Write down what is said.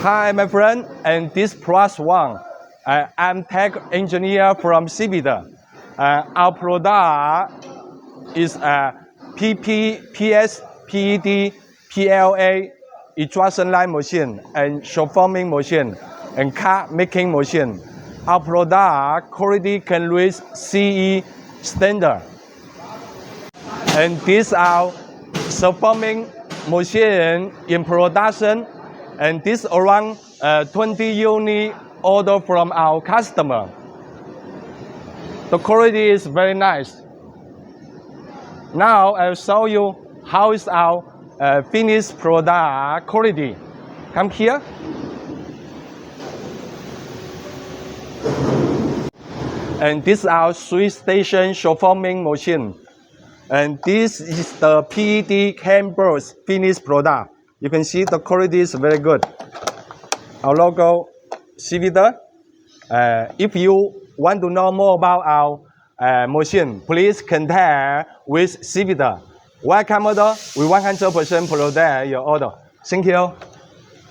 Hi, my friend, and this Plas Wong. I'm tech engineer from SIVITE. Our product is a PS, PET PLA extrusion machine and sheet-forming machine and card making machine. Our product quality can reach CE standard. And this is our sheet-forming machine in production. And this around 20 unit order from our customer. The quality is very nice. Now I'll show you how is our finished product quality. Come here. And this is our 3-station sheet-forming machine. And this is the PET canvas finished product. You can see the quality is very good. Our logo, SIVITE. If you want to know more about our machine, please contact with SIVITE. Welcome order, we 100% protect your order. Thank you.